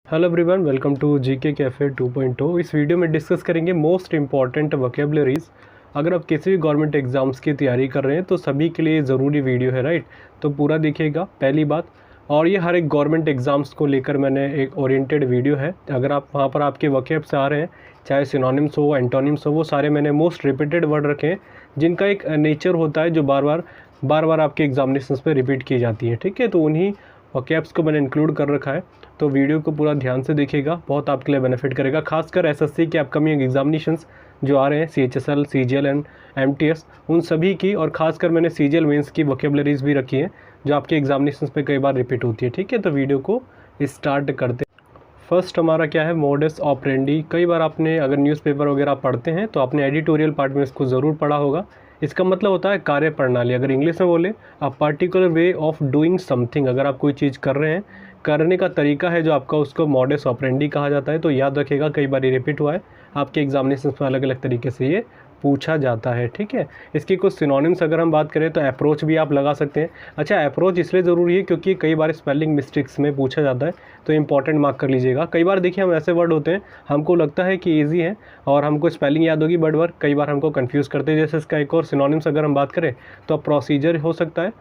Hello everyone, welcome to GK cafe 2.0। इस video में discuss करेंगे मोस्ट इंपॉर्टेंट वोकेबलरीज। अगर आप किसी भी गवर्नमेंट एग्जाम्स की तैयारी कर रहे हैं तो सभी के लिए ज़रूरी वीडियो है, राइट। तो पूरा देखिएगा, पहली बात। और ये हर एक गवर्नमेंट एग्ज़ाम्स को लेकर मैंने एक ओरिएंटेड वीडियो है। अगर आप वहाँ पर आपके वोकैब्स आ रहे हैं, चाहे सिनोनिम्स हो, एंटोनिम्स हो, वो सारे मैंने मोस्ट रिपीटेड वर्ड रखे हैं जिनका एक नेचर होता है जो बार बार आपके एग्जामिनेशंस में रिपीट की जाती है, ठीक है। तो उन्हीं वोकैब्स को मैंने इंक्लूड कर रखा है। तो वीडियो को पूरा ध्यान से देखिएगा, बहुत आपके लिए बेनिफिट करेगा। खासकर एसएससी के अपकमिंग एग्जामिनेशंस जो आ रहे हैं, सीएचएसएल, सीजीएल एंड एमटीएस, उन सभी की, और खासकर मैंने सीजीएल मेंस की वोकैबुलरीज भी रखी हैं जो आपके एग्जामिनेशंस में कई बार रिपीट होती है, ठीक है। तो वीडियो को स्टार्ट करते हैं। फर्स्ट हमारा क्या है, मोडस ऑपरेंडी। कई बार आपने अगर न्यूज़पेपर वगैरह पढ़ते हैं तो आपने एडिटोरियल पार्ट में इसको ज़रूर पढ़ा होगा। इसका मतलब होता है कार्य प्रणाली। अगर इंग्लिश में बोले, a particular way of doing something. अगर आप कोई चीज़ कर रहे हैं, करने का तरीका है जो आपका, उसको मॉडस ऑपरेंडी कहा जाता है। तो याद रखिएगा, कई बार रिपीट हुआ है आपके एग्जामिनेशन में, अलग अलग तरीके से ये पूछा जाता है, ठीक है। इसकी कुछ सिनोनिम्स अगर हम बात करें तो अप्रोच भी आप लगा सकते हैं। अच्छा, अप्रोच इसलिए ज़रूरी है क्योंकि कई बार स्पेलिंग मिस्टेक्स में पूछा जाता है, तो इंपॉर्टेंट मार्क कर लीजिएगा। कई बार देखिए, हम ऐसे वर्ड होते हैं, हमको लगता है कि ईजी है और हमको स्पेलिंग याद होगी, बट वर्ड कई बार हमको कन्फ्यूज़ करते हैं। जैसे इसका एक और सिनोनिम्स अगर हम बात करें तो प्रोसीजर हो सकता है,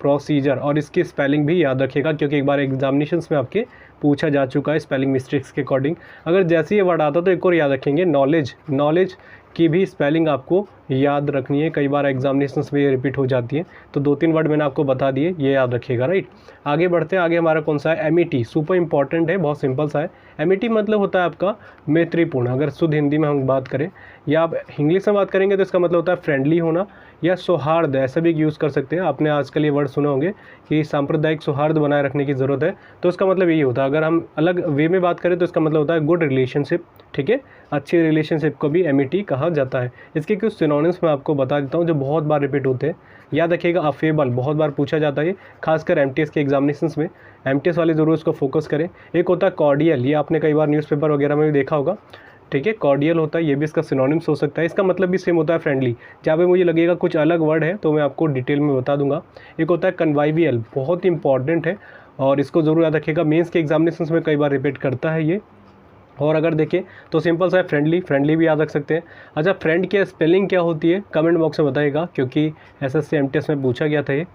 प्रोसीजर, और इसकी स्पेलिंग भी याद रखिएगा क्योंकि एक बार एग्जामिनेशंस में आपके पूछा जा चुका है स्पेलिंग मिस्टेक्स के अकॉर्डिंग। अगर जैसे ये वर्ड आता तो एक और याद रखेंगे, नॉलेज। नॉलेज की भी स्पेलिंग आपको याद रखनी है, कई बार एग्जामिनेशंस में ये रिपीट हो जाती है। तो 2-3 वर्ड मैंने आपको बता दिए, ये याद रखिएगा, राइट। आगे बढ़ते हैं। आगे हमारा कौन सा है, एमिटी। सुपर इंपॉर्टेंट है, बहुत सिंपल सा है। एमिटी मतलब होता है आपका मैत्रीपूर्ण। अगर शुद्ध हिंदी में हम बात करें या आप इंग्लिश में बात करेंगे तो इसका मतलब होता है फ्रेंडली होना या सौहार्द, ऐसा भी यूज़ कर सकते हैं। आपने आजकल ये वर्ड सुने होंगे कि सांप्रदायिक सौहार्द बनाए रखने की ज़रूरत है, तो इसका मतलब यही होता है। अगर हम अलग वे में बात करें तो इसका मतलब होता है गुड रिलेशनशिप, ठीक है। अच्छी रिलेशनशिप को भी एमिटी कहा जाता है। इसके कुछ सिनोनिम्स मैं आपको बता देता हूँ जो बहुत बार रिपीट होते हैं। याद रखिएगा, अफेबल बहुत बार पूछा जाता है, खासकर एमटीएस के एग्जामिनेशंस में। एमटीएस वाले ज़रूर इसको फोकस करें। एक होता है कॉर्डियल, ये आपने कई बार न्यूज़पेपर वगैरह में भी देखा होगा, ठीक है। कॉर्डियल होता है, ये भी इसका सिनोनिम्स हो सकता है। इसका मतलब भी सेम होता है, फ्रेंडली। जहाँ पे मुझे लगेगा कुछ अलग वर्ड है तो मैं आपको डिटेल में बता दूंगा। एक होता है कन्वाइवियल, बहुत इंपॉर्टेंट है और इसको ज़रूर याद रखिएगा, मेंस के एग्जामिनेशंस में कई बार रिपीट करता है ये। और अगर देखें तो सिंपल सा है, फ्रेंडली। फ्रेंडली भी याद रख सकते हैं। अच्छा, फ्रेंड की स्पेलिंग क्या होती है कमेंट बॉक्स में बताइएगा, क्योंकि एसएससी एमटीएस में पूछा गया था ये।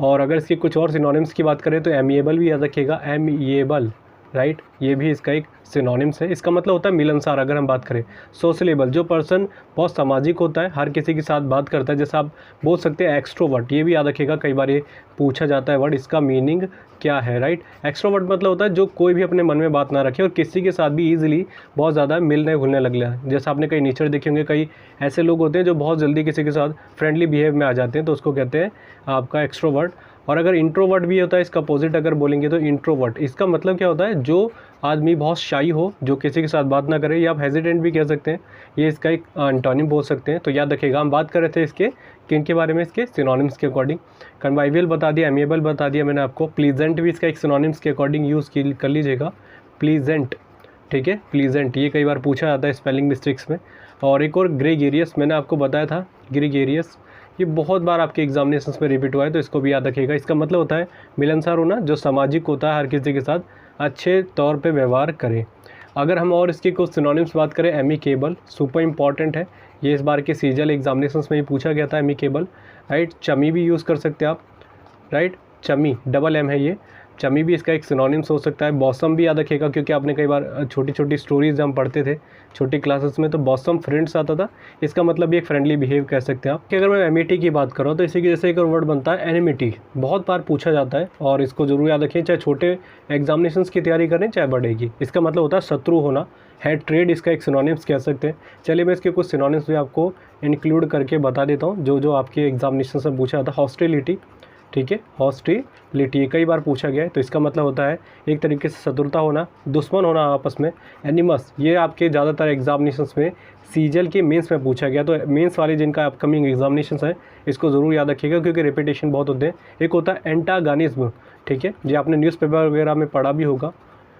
और अगर इसकी कुछ और सिनोनिम्स की बात करें तो एमिएबल भी याद रखिएगा, एमिएबल, राइट। ये भी इसका एक सिनोनिम्स है। इसका मतलब होता है मिलनसार। अगर हम बात करें सोशलेबल, जो पर्सन बहुत सामाजिक होता है, हर किसी के साथ बात करता है, जैसा आप बोल सकते हैं एक्सट्रोवर्ट। ये भी याद रखिएगा, कई बार ये पूछा जाता है वर्ड, इसका मीनिंग क्या है, राइट। एक्सट्रोवर्ट मतलब होता है जो कोई भी अपने मन में बात ना रखे और किसी के साथ भी ईजिली बहुत ज़्यादा मिलने घुलने लग गया। जैसा आपने कई नेचर देखे होंगे, कई ऐसे लोग होते हैं जो बहुत जल्दी किसी के साथ फ्रेंडली बिहेव में आ जाते हैं, तो उसको कहते हैं आपका एक्सट्रोवर्ट। और अगर इंट्रोवर्ट भी होता है, इसका अपोजिट अगर बोलेंगे तो इंट्रोवर्ट। इसका मतलब क्या होता है, जो आदमी बहुत शाई हो, जो किसी के साथ बात ना करे, या आप हेजिटेंट भी कह सकते हैं। ये इसका एक एंटोनिम बोल सकते हैं। तो याद रखिएगा, हम बात कर रहे थे इसके किन के बारे में, इसके सिनोनिम्स के अकॉर्डिंग। कन्वाइवियल बता दिया, एमिएबल बता दिया मैंने आपको। प्लीजेंट भी इसका एक सिनोनिम्स के अकॉर्डिंग यूज़ कर लीजिएगा, प्लीजेंट, ठीक है। प्लीजेंट ये कई बार पूछा जाता है स्पेलिंग मिस्टेक्स में। और एक और ग्रेगेरियस, मैंने आपको बताया था ग्रेगेरियस, ये बहुत बार आपके एग्जामिनेशंस में रिपीट हुआ है, तो इसको भी याद रखिएगा। इसका मतलब होता है मिलनसार होना, जो सामाजिक होता है, हर किसी के साथ अच्छे तौर पे व्यवहार करें। अगर हम और इसकी कुछ सिनोनिम्स बात करें, एमिकेबल सुपर इंपॉर्टेंट है। ये इस बार के सीजीएल एग्जामिनेशंस में ही पूछा गया था, एमिकेबल, राइट। चमी भी यूज़ कर सकते हैं आप, राइट। चमी, डबल एम है ये, चमी भी इसका एक सिनोनिम्स हो सकता है। बॉसम भी याद रखिएगा, क्योंकि आपने कई बार छोटी छोटी स्टोरीज हम पढ़ते थे छोटी क्लासेस में, तो बॉसम फ्रेंड्स आता था। इसका मतलब भी एक फ्रेंडली बिहेव कह सकते हैं आप। कि अगर मैं एमिटी की बात करूँ तो इसी की जैसे एक और वर्ड बनता है एनिमिटी, बहुत बार पूछा जाता है और इसको जरूर याद रखें, चाहे छोटे एग्जामिनेशंस की तैयारी करें चाहे बड़े की। इसका मतलब होता है शत्रु होना, हेट्रेड इसका एक सिनोनिम्स कह सकते हैं। चलिए मैं इसके कुछ सिनोनिम्स भी आपको इंक्लूड करके बता देता हूँ जो आपके एग्जामिनेशन से पूछा जाता है। हॉस्टिलिटी, ठीक है, हॉस्टिलिटी कई बार पूछा गया है, तो इसका मतलब होता है एक तरीके से शत्रुता होना, दुश्मन होना आपस में। एनिमस, ये आपके ज़्यादातर एग्जामिनेशंस में सीजीएल के मेंस में पूछा गया, तो मेंस वाले जिनका अपकमिंग एग्जामिनेशंस है इसको ज़रूर याद रखिएगा क्योंकि रिपीटेशन बहुत होते हैं। एक होता है एंटागनिज्म, ठीक है, जो आपने न्यूज़पेपर वगैरह में पढ़ा भी होगा।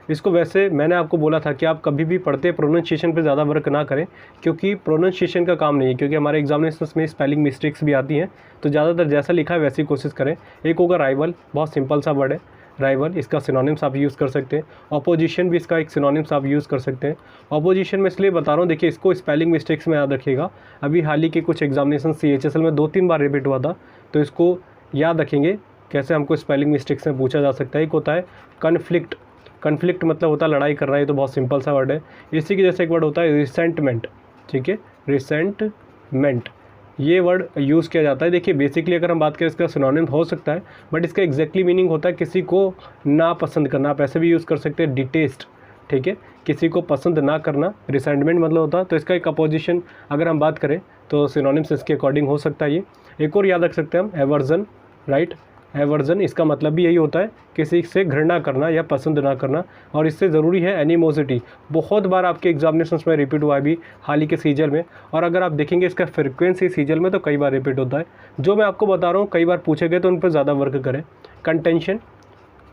इसको वैसे मैंने आपको बोला था कि आप कभी भी पढ़ते प्रोनाउंसिएशन पे ज़्यादा वर्क ना करें, क्योंकि प्रोनाउंसिएशन का काम नहीं है, क्योंकि हमारे एग्जामिनेशंस में स्पेलिंग मिस्टेक्स भी आती हैं, तो ज़्यादातर जैसा लिखा है वैसी कोशिश करें। एक होगा राइवल, बहुत सिंपल सा वर्ड है, राइवल इसका सिनोनिम्स आप यूज़ कर सकते हैं। ऑपोजिशन भी इसका एक सिनोनिम्स आप यूज़ कर सकते हैं। ऑपोजिशन में इसलिए बता रहा हूँ, देखिए इसको स्पेलिंग मिस्टेक्स में याद रखिएगा। अभी हाल ही के कुछ एग्जामिनेशन CHSL में 2-3 बार रिपीट हुआ था, तो इसको याद रखेंगे कैसे हमको स्पेलिंग मिस्टेक्स में पूछा जा सकता है। एक होता है कन्फ्लिक्ट, कन्फ्लिक्ट मतलब होता है लड़ाई करना, ये तो बहुत सिंपल सा वर्ड है। इसी के जैसे एक वर्ड होता है रिसेंटमेंट, ठीक है, रिसेंटमेंट, ये वर्ड यूज़ किया जाता है। देखिए बेसिकली अगर हम बात करें इसका सिनोनिम हो सकता है, बट इसका एग्जैक्टली मीनिंग होता है किसी को नापसंद करना। आप ऐसे भी यूज़ कर सकते हैं डिटेस्ट, ठीक है, किसी को पसंद ना करना रिसेंटमेंट मतलब होता है। तो इसका एक अपोजिशन अगर हम बात करें तो सिनोनिम्स इसके अकॉर्डिंग हो सकता है ये। एक और याद रख सकते हैं हम एवर्जन, राइट, एवर्जन इसका मतलब भी यही होता है किसी से घृणा करना या पसंद ना करना। और इससे ज़रूरी है एनिमोसिटी, बहुत बार आपके एग्जामिनेशंस में रिपीट हुआ है अभी हाल ही के सीजल में। और अगर आप देखेंगे इसका फ्रिक्वेंसी सीजल में तो कई बार रिपीट होता है। जो मैं आपको बता रहा हूँ कई बार पूछे गए तो उन पर ज़्यादा वर्क करें। कंटेंशन,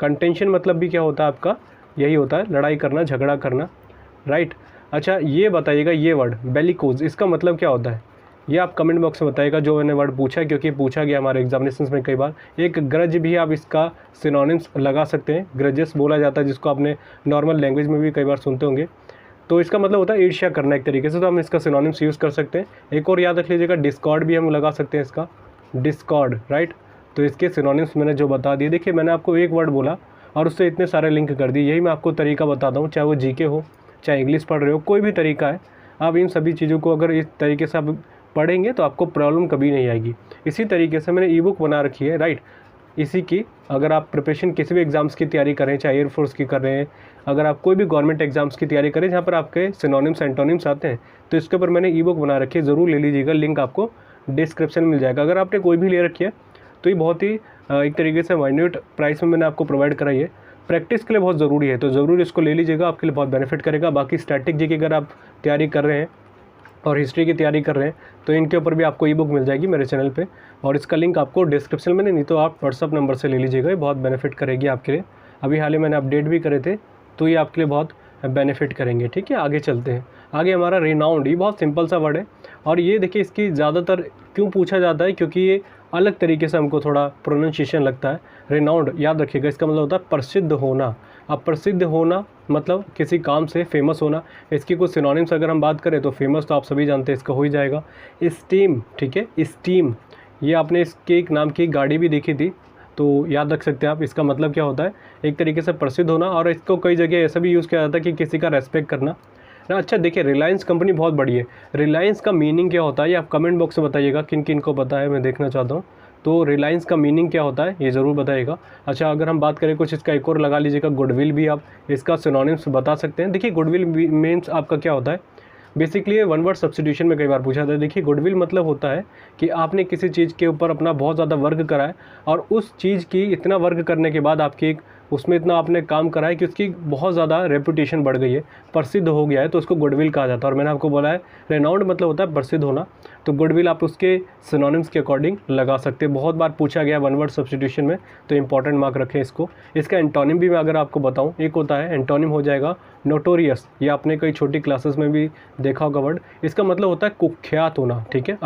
कंटेंशन मतलब भी क्या होता है आपका, यही होता है लड़ाई करना, झगड़ा करना, राइट। अच्छा ये बताइएगा ये वर्ड बेलिकोज इसका मतलब क्या होता है, ये आप कमेंट बॉक्स में बताइएगा जो मैंने वर्ड पूछा है, क्योंकि पूछा गया हमारे एग्जामिनेशंस में कई बार। एक ग्रज भी आप इसका सिनोनिम्स लगा सकते हैं, ग्रजेस बोला जाता है जिसको आपने नॉर्मल लैंग्वेज में भी कई बार सुनते होंगे। तो इसका मतलब होता है ईर्ष्या करना एक तरीके से, तो हम इसका सिनोनिम्स यूज़ कर सकते हैं। एक और याद रख लीजिएगा डिस्कॉर्ड भी हम लगा सकते हैं इसका, डिस्कॉर्ड, राइट। तो इसके सिनोनिम्स मैंने जो बता दिए, देखिए मैंने आपको एक वर्ड बोला और उससे इतने सारे लिंक कर दिए। यही मैं आपको तरीका बताता हूँ, चाहे वो GK हो, चाहे इंग्लिश पढ़ रहे हो, कोई भी तरीका है। आप इन सभी चीज़ों को अगर इस तरीके से आप पढ़ेंगे तो आपको प्रॉब्लम कभी नहीं आएगी। इसी तरीके से मैंने ई-बुक बना रखी है, राइट। इसी की अगर आप प्रिपरेशन किसी भी एग्ज़ाम्स की तैयारी करें, चाहे एयरफोर्स की कर रहे हैं, अगर आप कोई भी गवर्नमेंट एग्ज़ाम्स की तैयारी करें जहाँ पर आपके सिनोनिम्स एंटोनिम्स आते हैं, तो इसके ऊपर मैंने ई-बुक बना रखी है, ज़रूर ले लीजिएगा। लिंक आपको डिस्क्रिप्शन में मिल जाएगा। अगर आपने कोई भी ले रखी है तो ये बहुत ही एक तरीके से माइन्यूट प्राइस में मैंने आपको प्रोवाइड कराई है। प्रैक्टिस के लिए बहुत ज़रूरी है, तो ज़रूर इसको ले लीजिएगा, आपके लिए बहुत बेनिफिट करेगा। बाकी स्टैटिक जी की अगर आप तैयारी कर रहे हैं और हिस्ट्री की तैयारी कर रहे हैं तो इनके ऊपर भी आपको ई-बुक मिल जाएगी मेरे चैनल पे, और इसका लिंक आपको डिस्क्रिप्शन में नहीं तो आप व्हाट्सअप नंबर से ले लीजिएगा, ये बहुत बेनिफिट करेगी आपके लिए। अभी हाल ही मैंने अपडेट भी करे थे, तो ये आपके लिए बहुत बेनिफिट करेंगे, ठीक है। आगे चलते हैं। आगे हमारा रिनाउंड, ये बहुत सिंपल सा वर्ड है, और ये देखिए इसकी ज़्यादातर क्यों पूछा जाता है, क्योंकि ये अलग तरीके से हमको थोड़ा प्रोनाउंसिएशन लगता है। रिनाउंड याद रखिएगा, इसका मतलब होता है प्रसिद्ध होना। अब प्रसिद्ध होना मतलब किसी काम से फेमस होना। इसकी कुछ सिनोनिम्स अगर हम बात करें तो फेमस तो आप सभी जानते हैं, इसका हो ही जाएगा स्टीम, ठीक है, स्टीम। ये आपने इसके एक नाम की गाड़ी भी देखी थी, तो याद रख सकते हैं आप। इसका मतलब क्या होता है, एक तरीके से प्रसिद्ध होना। और इसको कई जगह ऐसा भी यूज़ किया जाता है कि किसी का रेस्पेक्ट करना ना। अच्छा देखिए रिलायंस कंपनी बहुत बड़ी है, रिलायंस का मीनिंग क्या होता है ये आप कमेंट बॉक्स में बताइएगा, किन किन को पता है, मैं देखना चाहता हूँ। तो रिलायंस का मीनिंग क्या होता है ये ज़रूर बताइएगा। अच्छा अगर हम बात करें कुछ इसका एक और लगा लीजिएगा, गुडविल भी आप इसका सिनोनिम्स बता सकते हैं। देखिए गुडविल मीन्स आपका क्या होता है, बेसिकली ये वन वर्ड सब्स्टिट्यूशन में कई बार पूछा था। देखिए गुडविल मतलब होता है कि आपने किसी चीज़ के ऊपर अपना बहुत ज़्यादा वर्क करा है, और उस चीज़ की इतना वर्क करने के बाद आपकी एक उसमें इतना आपने काम करा है कि उसकी बहुत ज़्यादा रेपुटेशन बढ़ गई है, प्रसिद्ध हो गया है, तो उसको गुडविल कहा जाता है। और मैंने आपको बोला है रेनाउंड मतलब होता है प्रसिद्ध होना, तो गुडविल आप उसके सिनोनिम्स के अकॉर्डिंग लगा सकते हैं। बहुत बार पूछा गया वन वर्ड सब्स्टिट्यूशन में, तो इंपॉर्टेंट मार्क रखें इसको। इसका एंटोनिम भी मैं अगर आपको बताऊँ, एक होता है एंटोनिम हो जाएगा नोटोरियस, ये आपने कई छोटी क्लासेस में भी देखा होगा वर्ड। इसका मतलब होता है कुख्यात होना, ठीक है।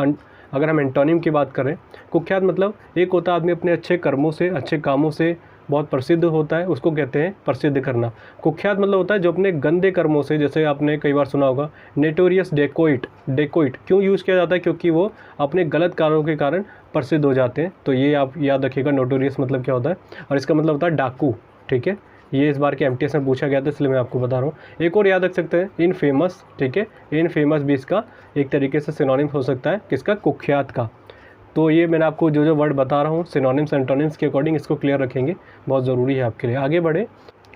अगर हम एंटोनिम की बात करें, कुख्यात मतलब एक होता है आदमी अपने अच्छे कर्मों से, अच्छे कामों से बहुत प्रसिद्ध होता है, उसको कहते हैं प्रसिद्ध करना। कुख्यात मतलब होता है जो अपने गंदे कर्मों से, जैसे आपने कई बार सुना होगा नोटोरियस डेकोइट। डेकोइट क्यों यूज़ किया जाता है, क्योंकि वो अपने गलत कार्यों के कारण प्रसिद्ध हो जाते हैं। तो ये आप याद रखिएगा नोटोरियस मतलब क्या होता है। और इसका मतलब होता है डाकू, ठीक है। ये इस बार के एमटीएस में पूछा गया था, इसलिए मैं आपको बता रहा हूँ। एक और याद रख सकते हैं इनफेमस, ठीक है। इनफेमस भी इसका एक तरीके से सिनोनिम हो सकता है किसका, कुख्यात का। तो ये मैंने आपको जो जो वर्ड बता रहा हूँ सिनोनिम्स एंटोनिम्स के अकॉर्डिंग इसको क्लियर रखेंगे, बहुत ज़रूरी है आपके लिए। आगे बढ़े,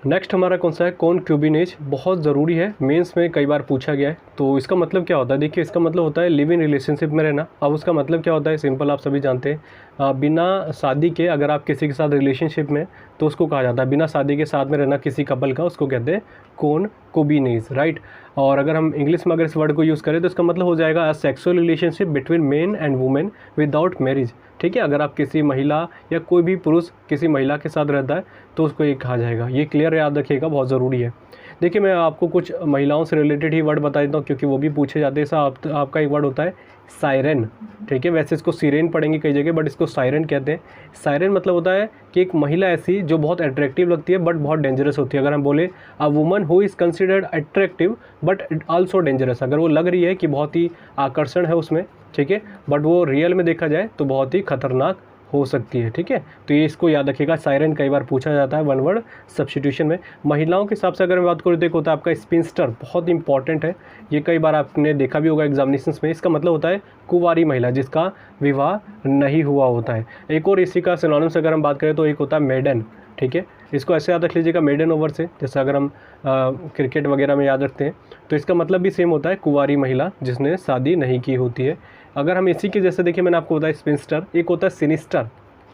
नेक्स्ट हमारा कौन सा है, कॉन्क्यूबिनेज, बहुत ज़रूरी है, मेंस में कई बार पूछा गया है। तो इसका मतलब क्या होता है, देखिए इसका मतलब होता है लिव इन रिलेशनशिप में रहना। अब उसका मतलब क्या होता है, सिंपल आप सभी जानते हैं, बिना शादी के अगर आप किसी के साथ रिलेशनशिप में, तो उसको कहा जाता है बिना शादी के साथ में रहना किसी कपल का, उसको कहते हैं कॉन्क्यूबिनेज, राइट। और अगर हम इंग्लिश में अगर इस वर्ड को यूज़ करें तो इसका मतलब हो जाएगा a sexual relationship between main and women without marriage, ठीक है। अगर आप किसी महिला या कोई भी पुरुष किसी महिला के साथ रहता है तो उसको ये कहा जाएगा। ये क्लियर याद रखिएगा, बहुत ज़रूरी है। देखिए मैं आपको कुछ महिलाओं से रिलेटेड ही वर्ड बता देता हूँ, क्योंकि वो भी पूछे जाते हैं। आपका एक वर्ड होता है सायरन, ठीक है। वैसे इसको सिरेन पढ़ेंगे कई जगह, बट इसको सायरन कहते हैं। सायरन मतलब होता है कि एक महिला ऐसी जो बहुत अट्रैक्टिव लगती है बट बहुत डेंजरस होती है। अगर हम बोले a woman who is considered attractive but also dangerous, अगर वो लग रही है कि बहुत ही आकर्षण है उसमें, ठीक है, बट वो रियल में देखा जाए तो बहुत ही खतरनाक हो सकती है, ठीक है। तो ये इसको याद रखिएगा, सायरन कई बार पूछा जाता है वन वर्ड सब्स्टिट्यूशन में। महिलाओं के हिसाब से अगर मैं बात करूँ तो एक होता है आपका स्पिंस्टर, बहुत इंपॉर्टेंट है, ये कई बार आपने देखा भी होगा एग्जामिनेशंस में। इसका मतलब होता है कुंवारी महिला जिसका विवाह नहीं हुआ होता है। एक और इसी का सिनोनिम्स अगर हम बात करें तो एक होता है मेडन, ठीक है। इसको ऐसे याद रख लीजिएगा मेडन ओवर से, जैसे अगर हम क्रिकेट वगैरह में याद रखते हैं तो इसका मतलब भी सेम होता है कुंवारी महिला जिसने शादी नहीं की होती है। अगर हम इसी के जैसे देखिए, मैंने आपको बताया स्पिंस्टर, एक होता है सिनिस्टर।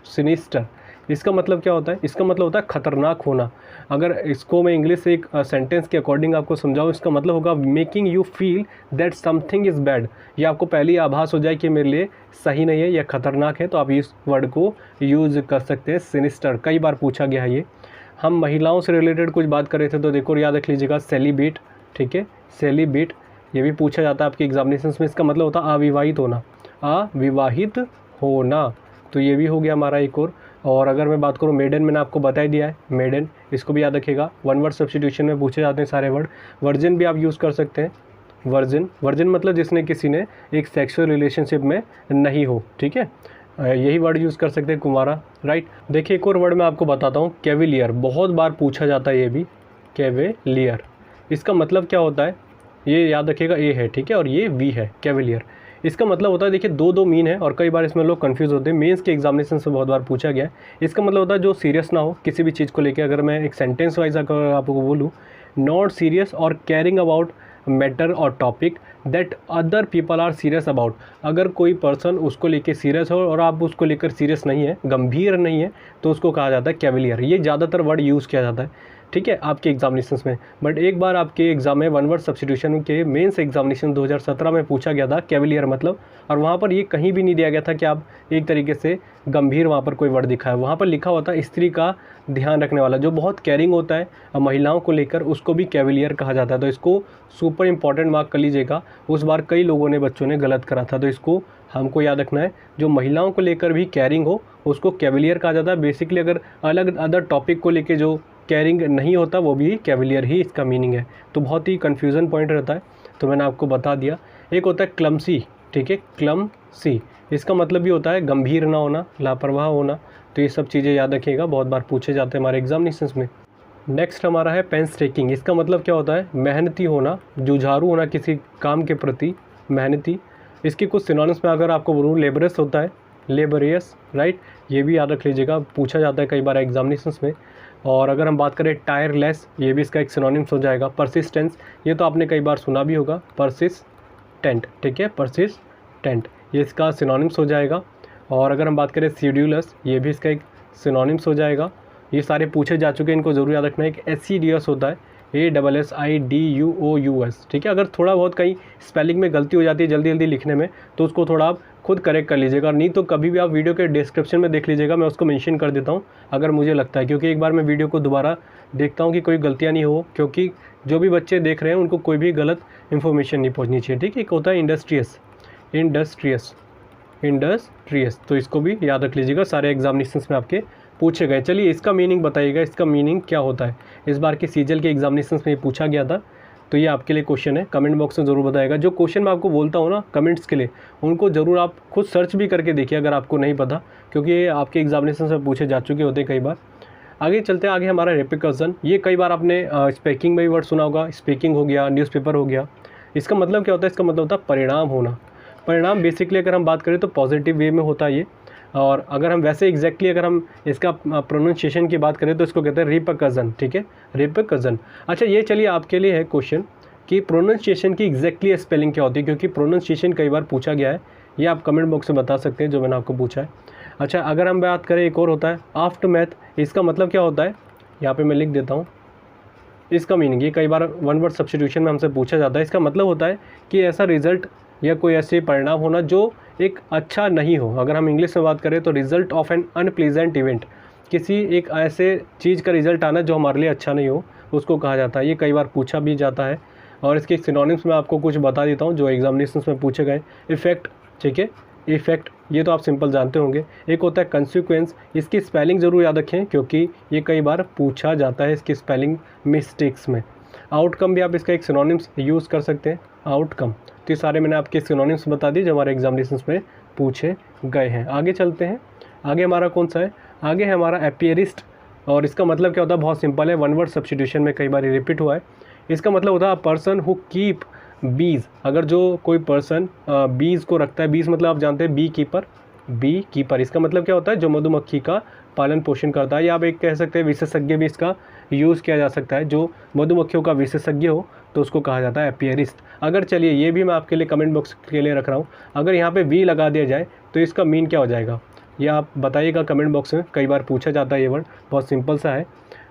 सिनिस्टर इसका मतलब क्या होता है? इसका मतलब होता है खतरनाक होना। अगर इसको मैं इंग्लिश से एक सेंटेंस के अकॉर्डिंग आपको समझाऊँ, इसका मतलब होगा making you feel that something is bad. ये आपको पहले ही आभास हो जाए कि मेरे लिए सही नहीं है या खतरनाक है, तो आप इस वर्ड को यूज़ कर सकते हैं, सिनिस्टर। कई बार पूछा गया है ये। हम महिलाओं से रिलेटेड कुछ बात कर रहे थे तो देखो याद रख लीजिएगा सेलिब्रेट, ठीक है, सेलिब्रेट ये भी पूछा जाता है आपके एग्जामिनेशंस में। इसका मतलब होता है अविवाहित होना, अविवाहित होना, तो ये भी हो गया हमारा एक और अगर मैं बात करूँ मेडन, मैंने आपको बता ही दिया है मेडन, इसको भी याद रखिएगा। वन वर्ड सब्स्टिट्यूशन में पूछे जाते हैं सारे वर्ड। वर्जिन भी आप यूज़ कर सकते हैं, वर्जिन। वर्जिन मतलब जिसने किसी ने एक सेक्सुअल रिलेशनशिप में नहीं हो, ठीक है, यही वर्ड यूज़ कर सकते हैं, कुंवारा, राइट। देखिए एक और वर्ड मैं आपको बताता हूँ, कैविलियर, बहुत बार पूछा जाता है ये भी, कैविलियर। इसका मतलब क्या होता है ये याद रखिएगा, ए है, ठीक है, और ये वी है, कैविलियर। इसका मतलब होता है, देखिए दो मीन है और कई बार इसमें लोग कंफ्यूज होते हैं। मेंस के एग्जामिनेशन से बहुत बार पूछा गया है। इसका मतलब होता है जो सीरियस ना हो किसी भी चीज़ को लेकर। अगर मैं एक सेंटेंस वाइज अगर आपको बोलूँ, नॉट सीरियस और केयरिंग अबाउट मैटर और topic that other people are serious about. अगर कोई पर्सन उसको लेके सीरियस हो और आप उसको लेकर सीरियस नहीं है, गंभीर नहीं है, तो उसको कहा जाता है कैविलियर। ये ज़्यादातर वर्ड यूज़ किया जाता है, ठीक है, आपके एग्जामिनेशंस में। बट एक बार आपके एग्जाम में वन वर्ड सब्स्टिट्यूशन के मेंस एग्जामिनेशन 2017 में पूछा गया था कैविलियर मतलब, और वहाँ पर ये कहीं भी नहीं दिया गया था कि आप एक तरीके से गंभीर वहाँ पर कोई वर्ड दिखा है। वहाँ पर लिखा हुआ था स्त्री का ध्यान रखने वाला, जो बहुत केयरिंग होता है महिलाओं को लेकर, उसको भी कैविलियर कहा जाता है। तो इसको सुपर इंपॉर्टेंट मार्क कर लीजिएगा। उस बार कई लोगों ने, बच्चों ने गलत करा था, तो इसको हमको याद रखना है। जो महिलाओं को लेकर भी केयरिंग हो उसको कैविलियर कहा जाता है। बेसिकली अगर अलग अदर टॉपिक को लेके जो केयरिंग नहीं होता वो भी कैविलियर ही इसका मीनिंग है। तो बहुत ही कन्फ्यूज़न पॉइंट रहता है, तो मैंने आपको बता दिया। एक होता है क्लमसी, ठीक है, क्लमसी, इसका मतलब भी होता है गंभीर ना होना, लापरवाह होना। तो ये सब चीज़ें याद रखिएगा, बहुत बार पूछे जाते हैं हमारे एग्जामिनेशंस में। नेक्स्ट हमारा है पेंस्टेकिंग। इसका मतलब क्या होता है? मेहनती होना, जुझारू होना किसी काम के प्रति, मेहनती। इसकी कुछ सिनोनिम्स में अगर आपको बोलूँ, लेबरस होता है, लेबरियस, राइट, ये भी याद रख लीजिएगा, पूछा जाता है कई बार एग्जामिनेशंस में। और अगर हम बात करें टायरलेस, ये भी इसका एक सिनोनिम्स हो जाएगा। परसिस्टेंस, ये तो आपने कई बार सुना भी होगा, परसिस्टेंट, ठीक है, परसिस्टेंट, ये इसका सिनोनिम्स हो जाएगा। और अगर हम बात करें शेड्यूलस, ये भी इसका एक सिनोनिम्स हो जाएगा। ये सारे पूछे जा चुके हैं, इनको ज़रूर याद रखना है। एक एसिडियस होता है, ASSIDUOUS, ठीक है। अगर थोड़ा बहुत कहीं स्पेलिंग में गलती हो जाती है जल्दी जल्दी लिखने में, तो उसको थोड़ा आप खुद करेक्ट कर लीजिएगा, नहीं तो कभी भी आप वीडियो के डिस्क्रिप्शन में देख लीजिएगा, मैं उसको मेंशन कर देता हूँ अगर मुझे लगता है, क्योंकि एक बार मैं वीडियो को दोबारा देखता हूँ कि कोई गलतियाँ नहीं हो, क्योंकि जो भी बच्चे देख रहे हैं उनको कोई भी गलत इन्फॉर्मेशन नहीं पहुँचनी चाहिए, ठीक है। एक होता है इंडस्ट्रियस, इंडस्ट्रियस, तो इसको भी याद रख लीजिएगा, सारे एग्जामिनेशंस में आपके पूछे गए। चलिए इसका मीनिंग बताइएगा, इसका मीनिंग क्या होता है? इस बार के सीजल के एग्जामिनेशंस में ये पूछा गया था, तो ये आपके लिए क्वेश्चन है, कमेंट बॉक्स में ज़रूर बताएगा। जो क्वेश्चन मैं आपको बोलता हूँ ना कमेंट्स के लिए, उनको ज़रूर आप खुद सर्च भी करके देखिए अगर आपको नहीं पता, क्योंकि ये आपके एग्जामिनेशन से पूछे जा चुके होते हैं कई बार। आगे चलते हैं, आगे हमारा रिप्लिकेशन। ये कई बार आपने स्पीकिंग में भी वर्ड सुना होगा, स्पीकिंग हो गया, न्यूज़पेपर हो गया। इसका मतलब क्या होता है? इसका मतलब होता है परिणाम होना। परिणाम बेसिकली अगर हम बात करें तो पॉजिटिव वे में होता है ये, और अगर हम वैसे एग्जैक्टली अगर हम इसका प्रोनाउंसिएशन की बात करें तो इसको कहते हैं रिपरकशन, ठीक है, रिपरकशन। अच्छा, ये चलिए आपके लिए है क्वेश्चन कि प्रोनाउंसिएशन की एग्जैक्टली स्पेलिंग क्या होती है, क्योंकि प्रोनाउंसिएशन कई बार पूछा गया है, ये आप कमेंट बॉक्स में बता सकते हैं जो मैंने आपको पूछा है। अच्छा, अगर हम बात करें, एक और होता है आफ्टर मैथ, इसका मतलब क्या होता है? यहाँ पे मैं लिख देता हूँ इसका मीनिंग। ये कई बार वन वर्ड सब्स्टिट्यूशन में हमसे पूछा जाता है। इसका मतलब होता है कि ऐसा रिजल्ट या कोई ऐसे परिणाम होना जो एक अच्छा नहीं हो। अगर हम इंग्लिश में बात करें तो result of an unpleasant event, किसी एक ऐसे चीज़ का रिजल्ट आना जो हमारे लिए अच्छा नहीं हो, उसको कहा जाता है। ये कई बार पूछा भी जाता है, और इसके सिनोनिम्स में आपको कुछ बता देता हूँ जो एग्जामिनेशंस में पूछे गए। इफेक्ट, ठीक है। इफेक्ट, ये तो आप सिंपल जानते होंगे। एक होता है कंसिक्वेंस, इसकी स्पेलिंग ज़रूर याद रखें क्योंकि ये कई बार पूछा जाता है इसकी स्पेलिंग मिस्टेक्स में। आउटकम भी आप इसका एक सिनोनिम्स यूज़ कर सकते हैं, आउटकम। तो ये सारे मैंने आपके सिनोनिम्स बता दिए जो हमारे एग्जामिनेशंस में पूछे गए हैं। आगे चलते हैं। आगे हमारा कौन सा है? आगे है हमारा अपीयरिस्ट, और इसका मतलब क्या होता है? बहुत सिंपल है, वन वर्ड सब्स्टिट्यूशन में कई बार रिपीट हुआ है। इसका मतलब होता है पर्सन हु कीप बीज। अगर जो कोई पर्सन बीज को रखता है, बीज मतलब आप जानते हैं बी कीपर, बी कीपर इसका मतलब क्या होता है? जो मधुमक्खी का पालन पोषण करता है, या आप एक कह सकते हैं विशेषज्ञ भी इसका यूज़ किया जा सकता है। जो मधुमक्खियों का विशेषज्ञ हो तो उसको कहा जाता है अपीयरिस्ट। अगर चलिए ये भी मैं आपके लिए कमेंट बॉक्स के लिए रख रहा हूँ, अगर यहाँ पे वी लगा दिया जाए तो इसका मीन क्या हो जाएगा? ये आप बताइएगा कमेंट बॉक्स में, कई बार पूछा जाता है ये वर्ड, बहुत सिंपल सा है,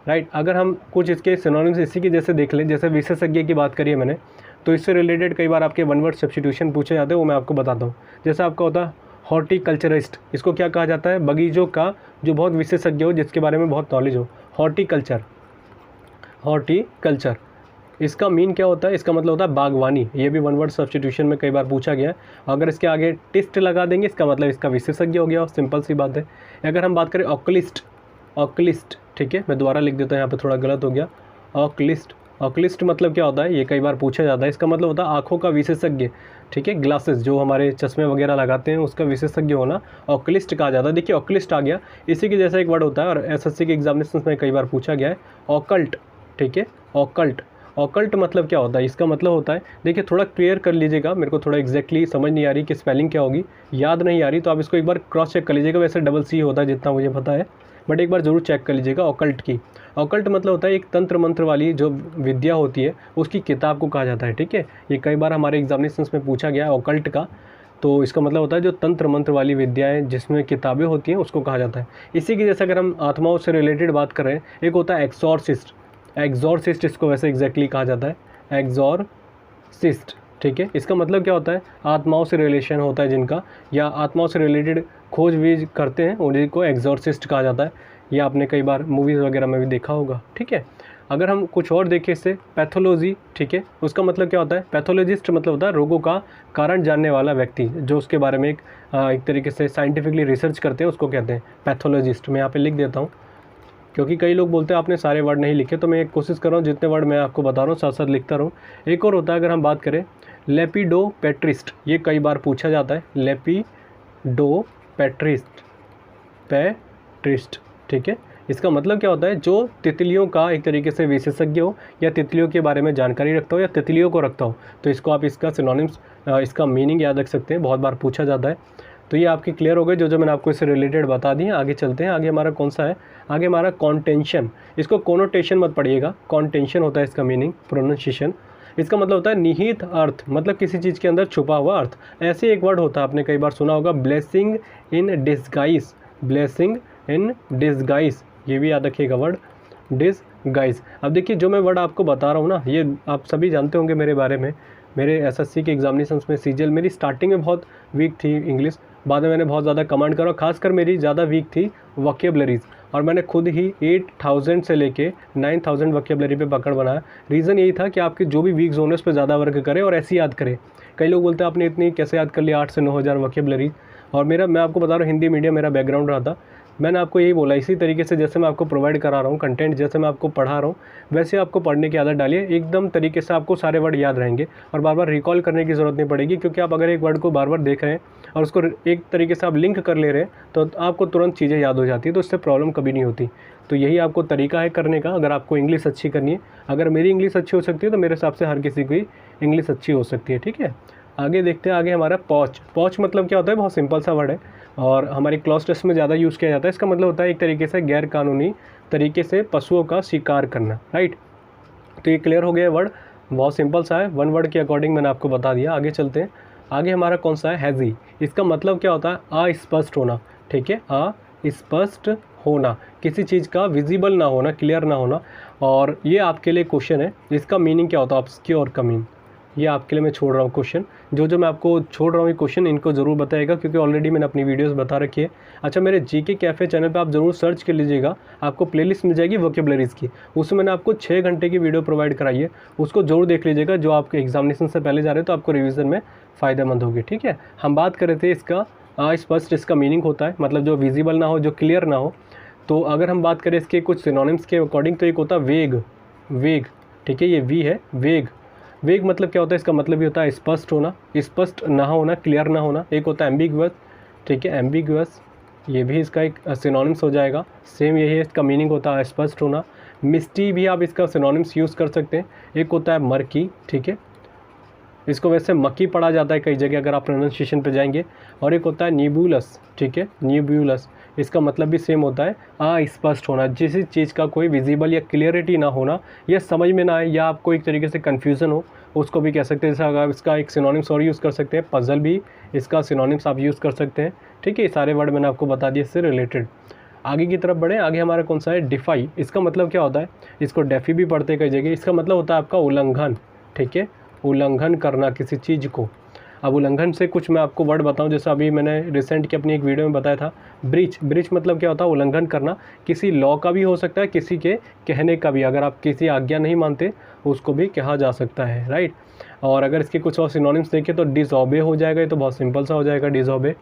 राइट। अगर हम कुछ इसके सिनोनिम्स इसी के जैसे देख लें, जैसे विशेषज्ञ की बात करिए मैंने, तो इससे रिलेटेड कई बार आपके वन वर्ड सब्स्टिट्यूशन पूछे जाते हैं, वो मैं आपको बताता हूँ। जैसे आपका होता है हॉर्टिकल्चरिस्ट, इसको क्या कहा जाता है? बगीचों का जो बहुत विशेषज्ञ हो, जिसके बारे में बहुत नॉलेज हो, हॉर्टिकल्चर, हॉर्टिकल्चर। इसका मीन क्या होता है? इसका मतलब होता है बागवानी। ये भी वन वर्ड सब्स्टिट्यूशन में कई बार पूछा गया है। अगर इसके आगे टिस्ट लगा देंगे, इसका मतलब इसका विशेषज्ञ हो गया, और सिंपल सी बात है। अगर हम बात करें ऑक्लिस्ट, ऑक्लिस्ट, ठीक है, मैं दोबारा लिख देता हूँ, यहाँ पे थोड़ा गलत हो गया। ऑक्लिस्ट, ऑक्लिस्ट मतलब क्या होता है? ये कई बार पूछा जाता है। इसका मतलब होता है आँखों का विशेषज्ञ, ठीक है। ग्लासेस, जो हमारे चश्मे वगैरह लगाते हैं, उसका विशेषज्ञ होना ऑक्लिस्ट कहा जाता है। देखिए ऑक्लिस्ट आ गया, इसी के जैसा एक वर्ड होता है, और एसएससी के एग्जामिनेशन में कई बार पूछा गया है, ऑकल्ट, ठीक है। ऑकल्ट, ऑकल्ट मतलब क्या होता है? इसका मतलब होता है, देखिए थोड़ा क्लियर कर लीजिएगा, मेरे को थोड़ा एग्जैक्टली समझ नहीं आ रही कि स्पेलिंग क्या होगी, याद नहीं आ रही, तो आप इसको एक बार क्रॉस चेक कर लीजिएगा। वैसे डबल सी होता है जितना मुझे पता है, बट एक बार ज़रूर चेक कर लीजिएगा ऑकल्ट की। ऑकल्ट मतलब होता है एक तंत्र मंत्र वाली जो विद्या होती है, उसकी किताब को कहा जाता है, ठीक है। ये कई बार हमारे एग्जामिनेशंस में पूछा गया है ऑकल्ट का, तो इसका मतलब होता है जो तंत्र मंत्र वाली विद्याएं जिसमें किताबें होती हैं, उसको कहा जाता है। इसी की जैसे अगर हम आत्माओं से रिलेटेड बात कर रहे हैं, एक होता है एक्सॉर्सिस्ट, एक्सॉर्सिस्ट इसको वैसे एग्जैक्टली कहा जाता है, एक्सॉर्सिस्ट, ठीक है। इसका मतलब क्या होता है? आत्माओं से रिलेशन होता है जिनका, या आत्माओं से रिलेटेड खोजबीज करते हैं, उन्हीं को एक्सॉर्सिस्ट कहा जाता है। ये आपने कई बार मूवीज़ वगैरह में भी देखा होगा, ठीक है। अगर हम कुछ और देखें इससे, पैथोलॉजी, ठीक है, उसका मतलब क्या होता है? पैथोलॉजिस्ट मतलब होता है रोगों का कारण जानने वाला व्यक्ति, जो उसके बारे में एक तरीके से साइंटिफिकली रिसर्च करते हैं, उसको कहते हैं पैथोलॉजिस्ट। मैं यहाँ पे लिख देता हूँ, क्योंकि कई लोग बोलते हैं आपने सारे वर्ड नहीं लिखे, तो मैं एक कोशिश कर रहा हूँ जितने वर्ड मैं आपको बता रहा हूँ साथ साथ लिखता रहूँ। एक और होता है, अगर हम बात करें लेपिडोपेट्रिस्ट, ये कई बार पूछा जाता है, लेपिडोपेट्रिस्ट, पैट्रिस्ट, ठीक है। इसका मतलब क्या होता है? जो तितलियों का एक तरीके से विशेषज्ञ हो, या तितलियों के बारे में जानकारी रखता हो, या तितलियों को रखता हो, तो इसको आप इसका सिनोनिम्स, इसका मीनिंग याद रख सकते हैं, बहुत बार पूछा जाता है। तो ये आपकी क्लियर हो गए जो मैंने आपको इससे रिलेटेड बता दी हैं। आगे चलते हैं। आगे हमारा कौन सा है? आगे हमारा कॉन्टेंशन। इसको कोनोटेशन मत पढ़िएगा, कॉन्टेंशन होता है इसका मीनिंग, प्रोनाउंसिएशन। इसका मतलब होता है निहित अर्थ, मतलब किसी चीज़ के अंदर छुपा हुआ अर्थ। ऐसे एक वर्ड होता है, आपने कई बार सुना होगा, blessing in disguise, blessing in disguise, ये भी याद रखिएगा वर्ड, डिस्गाइज। अब देखिए जो मैं वर्ड आपको बता रहा हूँ ना, ये आप सभी जानते होंगे मेरे बारे में। मेरे एसएससी के एग्जामिनेशंस में सीजीएल मेरी स्टार्टिंग में बहुत वीक थी इंग्लिश, बाद में मैंने बहुत ज़्यादा कमांड करा, खासकर मेरी ज़्यादा वीक थी वोकेबलरीज, और मैंने खुद ही 8000 से लेके 9000 वोकेबलरी पे पकड़ बनाया। रीज़न यही था कि आपके जो भी वीक जोन है उस पर ज़्यादा वर्क करें और ऐसे याद करें। कई लोग बोलते हैं आपने इतनी कैसे याद कर लिया 8 से 9000 वोकेबलरी, और मैं आपको बता रहा हूँ हिंदी मीडियम मेरा बैकग्राउंड रहा था। मैंने आपको यही बोला, इसी तरीके से जैसे मैं आपको प्रोवाइड करा रहा हूँ कंटेंट, जैसे मैं आपको पढ़ा रहा हूँ वैसे आपको पढ़ने की आदत डालिए, एकदम तरीके से आपको सारे वर्ड याद रहेंगे और बार बार रिकॉल करने की ज़रूरत नहीं पड़ेगी। क्योंकि आप अगर एक वर्ड को बार बार देख रहे हैं और उसको एक तरीके से आप लिंक कर ले रहे हैं तो आपको तुरंत चीज़ें याद हो जाती है, तो उससे प्रॉब्लम कभी नहीं होती। तो यही आपको तरीका है करने का, अगर आपको इंग्लिश अच्छी करनी है। अगर मेरी इंग्लिश अच्छी हो सकती है तो मेरे हिसाब से हर किसी की इंग्लिश अच्छी हो सकती है, ठीक है। आगे देखते हैं। आगे हमारा पॉच। पॉच मतलब क्या होता है? बहुत सिंपल सा वर्ड है और हमारी क्लॉज टेस्ट में ज़्यादा यूज़ किया जाता है। इसका मतलब होता है एक तरीके से गैर कानूनी तरीके से पशुओं का शिकार करना, राइट। तो ये क्लियर हो गया वर्ड, बहुत सिंपल सा है, वन वर्ड के अकॉर्डिंग मैंने आपको बता दिया। आगे चलते हैं। आगे हमारा कौन सा है? हैज़ी। इसका मतलब क्या होता है? अस्पष्ट होना, ठीक है, अस्पष्ट होना, किसी चीज़ का विजिबल ना होना, क्लियर ना होना। और ये आपके लिए क्वेश्चन है, इसका मीनिंग क्या होता है? ऑब्स्क्योर का मीन, ये आपके लिए मैं छोड़ रहा हूँ क्वेश्चन। जो मैं आपको छोड़ रहा हूँ ये क्वेश्चन, इनको ज़रूर बताइएगा, क्योंकि ऑलरेडी मैंने अपनी वीडियोस बता रखी है। अच्छा, मेरे जीके कैफ़े चैनल पे आप ज़रूर सर्च कर लीजिएगा, आपको प्लेलिस्ट मिल जाएगी वोकैबुलरीज़ की। उसमें मैंने आपको 6 घंटे की वीडियो प्रोवाइड कराई है, उसको ज़रूर देख लीजिएगा। जो आपके एग्जामिनेशन से पहले जा रहे हैं तो आपको रिविज़न में फ़ायदेमंद होगी। ठीक है, हम बात कर रहे थे इसका स्पष्ट इसका मीनिंग होता है, मतलब जो विजिबल ना हो, जो क्लियर ना हो। तो अगर हम बात करें इसके कुछ सिनोनिम्स के अकॉर्डिंग, तो एक होता है वेग। वेग, ठीक है, ये वी है, वेग। वेग मतलब क्या होता है? इसका मतलब ये होता है स्पष्ट होना, स्पष्ट ना होना, क्लियर ना होना। एक होता है एम्बिगुअस, ठीक है, एम्बिगुअस, ये भी इसका एक सिनोनिम्स हो जाएगा। सेम यही है, इसका मीनिंग होता है स्पष्ट होना। मिस्टी भी आप इसका सिनोनिम्स यूज़ कर सकते हैं। एक होता है मर्की, ठीक है, इसको वैसे मक्की पढ़ा जाता है कई जगह अगर आप प्रोनाउंसिएशन पे जाएंगे। और एक होता है न्यूबुलस, ठीक है, न्यूबुलस, इसका मतलब भी सेम होता है अस्पष्ट होना, जिस चीज़ का कोई विजिबल या क्लियरिटी ना होना, या समझ में ना आए, या आपको एक तरीके से कन्फ्यूज़न हो, उसको भी कह सकते हैं। जैसे अगर इसका एक सिनोनिम्स और यूज़ कर सकते हैं, पजल भी इसका सिनोनिम्स आप यूज़ कर सकते हैं। ठीक है, ये सारे वर्ड मैंने आपको बता दिए इससे रिलेटेड। आगे की तरफ बढ़े, आगे हमारा कौन सा है? डिफाई। इसका मतलब क्या होता है? इसको डेफी भी पढ़ते हैं कई जगह। इसका मतलब होता है आपका उल्लंघन, ठीक है, उल्लंघन करना किसी चीज़ को। अब उल्लंघन से कुछ मैं आपको वर्ड बताऊं, जैसे अभी मैंने रिसेंट की अपनी एक वीडियो में बताया था, ब्रीच। ब्रीच मतलब क्या होता है? उल्लंघन करना, किसी लॉ का भी हो सकता है, किसी के कहने का भी। अगर आप किसी आज्ञा नहीं मानते उसको भी कहा जा सकता है, राइट। और अगर इसके कुछ और सिनोनिम्स देखें तो डिसऑबे हो जाएगा, ये तो बहुत सिंपल सा हो जाएगा, डिसऑबे।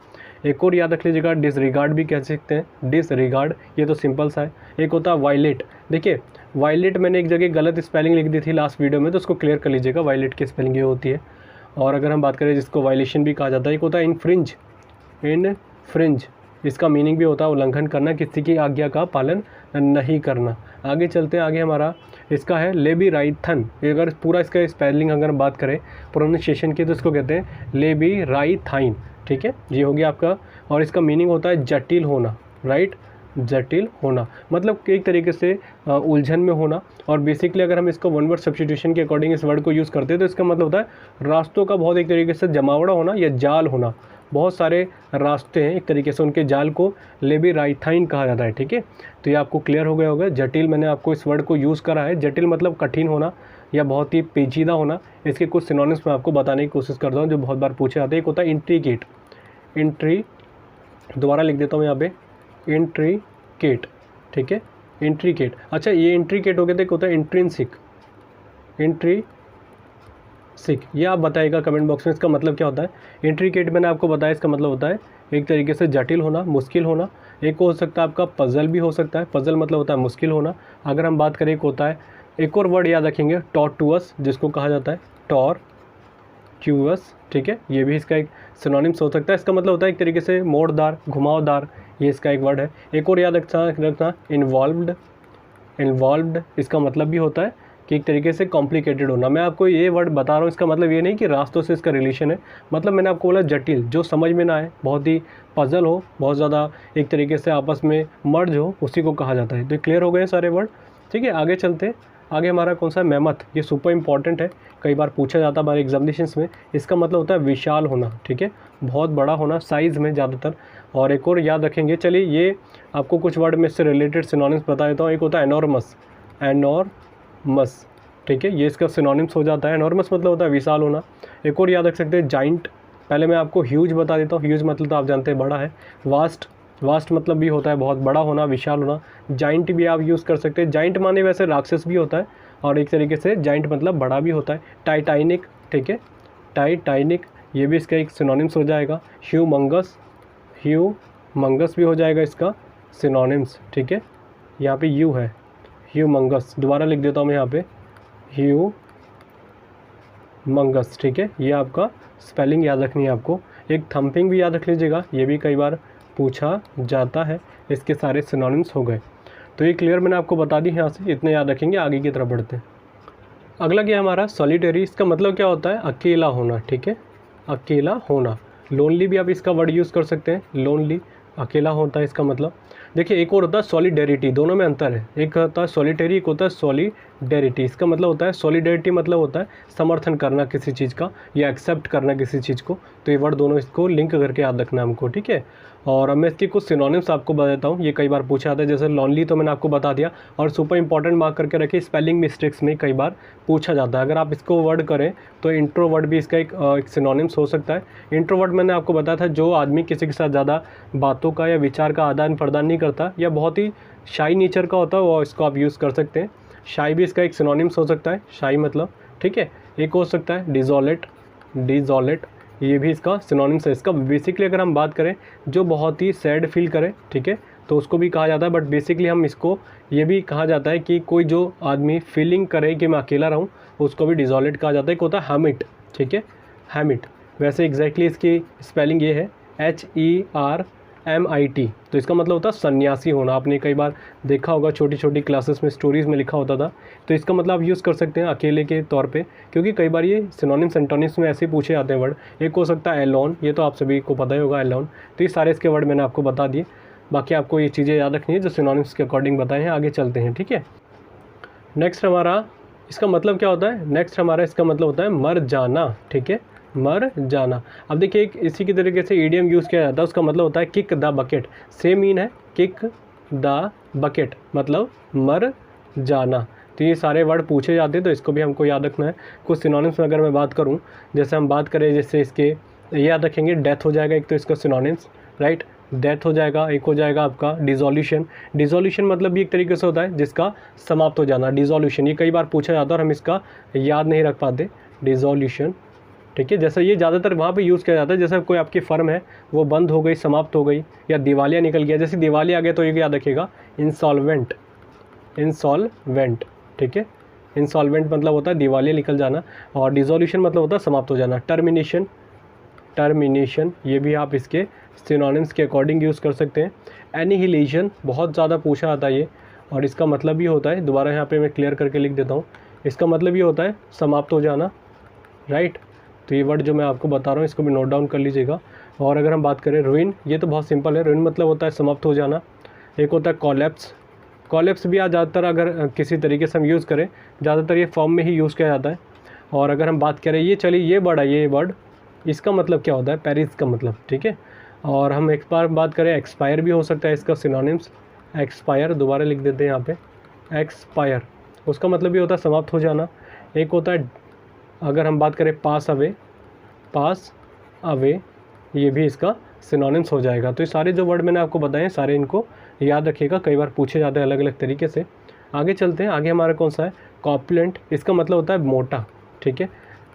एक और याद रख लीजिएगा, डिसरिगार्ड भी कह सकते हैं, डिसरिगार्ड, ये तो सिंपल सा है। एक होता है वायलेट। देखिए, वायलेट मैंने एक जगह गलत स्पेलिंग लिख दी थी लास्ट वीडियो में, तो उसको क्लियर कर लीजिएगा, वायलेट की स्पेलिंग ये होती है। और अगर हम बात करें जिसको वायलेशन भी कहा जाता है, एक होता है इनफ्रिंज। इनफ्रिंज, इसका मीनिंग भी होता है उल्लंघन करना, किसी की आज्ञा का पालन नहीं करना। आगे चलते हैं, आगे हमारा इसका है लेबीराइथन। अगर पूरा इसका स्पेलिंग अगर हम बात करें प्रोनाउंसिएशन की, तो इसको कहते हैं लेबीराइथाइन, ठीक है, ये हो गया आपका। और इसका मीनिंग होता है जटिल होना, राइट, जटिल होना, मतलब एक तरीके से उलझन में होना। और बेसिकली अगर हम इसको वन वर्ड सब्स्टिट्यूशन के अकॉर्डिंग इस वर्ड को यूज़ करते हैं, तो इसका मतलब होता है रास्तों का बहुत एक तरीके से जमावड़ा होना या जाल होना। बहुत सारे रास्ते हैं एक तरीके से, उनके जाल को लेबीराइथाइन कहा जाता है, ठीक है। तो ये आपको क्लियर हो गया होगा। जटिल, मैंने आपको इस वर्ड को यूज़ करा है। जटिल मतलब कठिन होना या बहुत ही पेचीदा होना। इसके कुछ सिनोनिम्स मैं आपको बताने की कोशिश करता हूँ जो बहुत बार पूछे जाते हैं। एक होता है इंट्रिकेट। दोबारा लिख देता हूँ यहाँ पे, इंट्रिकेट, ठीक है, इंट्रिकेट। अच्छा, ये इंट्रिकेट हो गया। तो एक होता है इंट्रिंसिक। इंट्रिसिक, ये आप बताइएगा कमेंट बॉक्स में इसका मतलब क्या होता है। इंट्रिकेट मैंने आपको बताया, इसका मतलब होता है एक तरीके से जटिल होना, मुश्किल होना। एक हो सकता है आपका पजल भी हो सकता है, पजल मतलब होता है मुश्किल होना। अगर हम बात करें, एक होता है, एक और वर्ड याद रखेंगे, टॉर्टुअस, जिसको कहा जाता है टॉर्क्यूअस, ठीक है, ये भी इसका एक सिनोनिम्स हो सकता है। इसका मतलब होता है एक तरीके से मोड़दार, घुमावदार, ये इसका एक वर्ड है। एक और याद रखना इन्वॉल्व्ड, इसका मतलब भी होता है कि एक तरीके से कॉम्प्लिकेटेड होना। मैं आपको ये वर्ड बता रहा हूँ, इसका मतलब ये नहीं कि रास्तों से इसका रिलेशन है, मतलब मैंने आपको बोला जटिल, जो समझ में ना आए, बहुत ही पजल हो, बहुत ज़्यादा एक तरीके से आपस में मर्ज हो, उसी को कहा जाता है। तो क्लियर हो गए सारे वर्ड, ठीक है। आगे चलते हैं, आगे हमारा कौन सा है? मेमथ। ये सुपर इंपॉर्टेंट है, कई बार पूछा जाता है हमारे एग्जामिनेशंस में। इसका मतलब होता है विशाल होना, ठीक है, बहुत बड़ा होना साइज़ में ज़्यादातर। और एक और याद रखेंगे, चलिए ये आपको कुछ वर्ड में इससे रिलेटेड सिनोनिम्स बता देता हूँ। एक होता है एनॉर्मस, एनॉर्मस, ठीक है, ये इसका सिनोनिम्स हो जाता है। एनॉर्मस मतलब होता है विशाल होना। एक और याद रख सकते हैं जाइंट। पहले मैं आपको ह्यूज बता देता हूँ। ह्यूज मतलब तो आप जानते हैं बड़ा है। वास्ट, वास्ट मतलब भी होता है बहुत बड़ा होना, विशाल होना। जाइंट भी आप यूज़ कर सकते हैं। जाइंट माने वैसे राक्षस भी होता है, और एक तरीके से जाइंट मतलब बड़ा भी होता है। टाइटैनिक, ठीक है, टाइटैनिक, ये भी इसका एक सिनोनिम्स हो जाएगा। ह्यूमंगस, ह्यूमंगस भी हो जाएगा इसका सिनोनिम्स, ठीक है, यहाँ पे यू है, ह्यूमंगस। दोबारा लिख देता हूँ मैं यहाँ पे, ह्यूमंगस, ठीक है, ये आपका स्पेलिंग याद रखनी है आपको। एक थम्पिंग भी याद रख लीजिएगा, ये भी कई बार पूछा जाता है। इसके सारे सिनोनिम्स हो गए। तो ये क्लियर मैंने आपको बता दी यहाँ से, इतने याद रखेंगे। आगे की तरफ बढ़ते हैं। अगला क्या है हमारा? सॉलिटरी। इसका मतलब क्या होता है? अकेला होना, ठीक है, अकेला होना। लोनली भी आप इसका वर्ड यूज़ कर सकते हैं, लोनली, अकेला होता है इसका मतलब। देखिए, एक और होता है सॉलिडेरिटी, दोनों में अंतर है। एक होता है सॉलिटरी, एक होता है सॉलिडेरिटी, इसका मतलब होता है सॉलिडेरिटी, मतलब होता है समर्थन करना किसी चीज़ का या एक्सेप्ट करना किसी चीज़ को। तो ये वर्ड दोनों इसको लिंक करके याद रखना है हमको, ठीक है। और अब मैं इसके कुछ सिनोनिम्स आपको बताता हूँ, ये कई बार पूछा जाता है। जैसे लॉनली तो मैंने आपको बता दिया, और सुपर इंपॉर्टेंट मार्क करके रखिए, स्पेलिंग मिस्टेक्स में कई बार पूछा जाता है। अगर आप इसको वर्ड करें तो इंट्रोवर्ट भी इसका एक सिनोनिम्स हो सकता है। इंट्रोवर्ट मैंने आपको बताया था, जो आदमी किसी के साथ ज़्यादा बातों का या विचार का आदान प्रदान नहीं करता या बहुत ही शाई नेचर का होता है, वो इसको आप यूज़ कर सकते हैं। शाई भी इसका एक सिनोनिम्स हो सकता है, शाई मतलब, ठीक है। एक हो सकता है डिज़ोलेट, डिज़ोलेट, ये भी इसका सिनोनिम्स है। इसका बेसिकली अगर हम बात करें, जो बहुत ही सैड फील करे, ठीक है, तो उसको भी कहा जाता है। बट बेसिकली हम इसको ये भी कहा जाता है कि कोई जो आदमी फीलिंग करे कि मैं अकेला रहूँ, उसको भी डिज़ोलेट कहा जाता है। एक होता है हैमिट, ठीक है, हैमिट। वैसे एग्जैक्टली इसकी स्पेलिंग ये है HERMIT। तो इसका मतलब होता है सन्यासी होना। आपने कई बार देखा होगा, छोटी छोटी क्लासेस में स्टोरीज़ में लिखा होता था। तो इसका मतलब आप यूज़ कर सकते हैं अकेले के तौर पे, क्योंकि कई बार ये सिनोनिम्स एंटोनिम्स में ऐसे पूछे जाते हैं वर्ड। एक हो सकता है एलोन, ये तो आप सभी को पता ही होगा एलोन। तो ये सारे इसके वर्ड मैंने आपको बता दिए। बाकी आपको ये चीज़ें याद रखनी है जो सिनोनिम्स के अकॉर्डिंग बताए हैं। आगे चलते हैं, ठीक है। नेक्स्ट हमारा इसका मतलब क्या होता है, नेक्स्ट हमारा इसका मतलब होता है मर जाना, ठीक है, मर जाना। अब देखिए, एक इसी की तरीके से ईडियम यूज़ किया जाता है, उसका मतलब होता है kick the bucket. Same mean है, किक द बकेट मतलब मर जाना। तो ये सारे वर्ड पूछे जाते हैं, तो इसको भी हमको याद रखना है। कुछ सिनोनिम्स में अगर मैं बात करूँ, जैसे हम बात करें, जैसे इसके ये याद रखेंगे, डेथ हो जाएगा एक तो इसका सिनोनिम्स, राइट, डेथ हो जाएगा। एक हो जाएगा आपका डिज़ोल्यूशन। डिज़ोल्यूशन मतलब भी एक तरीके से होता है जिसका समाप्त हो जाना, डिज़ोल्यूशन। ये कई बार पूछा जाता है और हम इसका याद नहीं रख पाते, डिज़ोल्यूशन, ठीक है। जैसे ये ज़्यादातर वहाँ पे यूज़ किया जाता है, जैसे कोई आपकी फर्म है वो बंद हो गई, समाप्त हो गई, या दिवालिया निकल गया। जैसे दिवालिया आ गया तो ये याद रखिएगा इंसॉल्वेंट, इंसॉल्वेंट, ठीक है। इंसॉल्वेंट मतलब होता है दिवालिया निकल जाना, और डिज़ोल्यूशन मतलब होता है समाप्त हो जाना। टर्मिनेशन, टर्मिनेशन, ये भी आप इसके सिनोनिम्स के अकॉर्डिंग यूज़ कर सकते हैं। एनिहिलेशन बहुत ज़्यादा पूछा जाता है ये, और इसका मतलब ये होता है, दोबारा यहाँ पे मैं क्लियर करके लिख देता हूँ, इसका मतलब ये होता है समाप्त हो जाना, राइट। तो ये वर्ड जो मैं आपको बता रहा हूँ इसको भी नोट डाउन कर लीजिएगा। और अगर हम बात करें रुइन, ये तो बहुत सिंपल है, रुइन मतलब होता है समाप्त हो जाना। एक होता है कॉलेप्स, कॉलेप्स भी आज ज़्यादातर अगर किसी तरीके से हम यूज़ करें, ज़्यादातर ये फॉर्म में ही यूज़ किया जाता है। और अगर हम बात करें, ये चलिए ये वर्ड है, ये वर्ड इसका मतलब क्या होता है, पेरिस का मतलब, ठीक है। और हम एक बार बात करें, एक्सपायर भी हो सकता है इसका सिनोनिम्स, एक्सपायर, दोबारा लिख देते हैं यहाँ पे, एक्सपायर, उसका मतलब भी होता है समाप्त हो जाना। एक होता है, अगर हम बात करें पास अवे, पास अवे, ये भी इसका सिनोनिम्स हो जाएगा। तो ये सारे जो वर्ड मैंने आपको बताए हैं, सारे इनको याद रखिएगा, कई बार पूछे जाते हैं अलग अलग तरीके से। आगे चलते हैं, आगे हमारा कौन सा है, कॉर्पुलेंट, इसका मतलब होता है मोटा, ठीक है,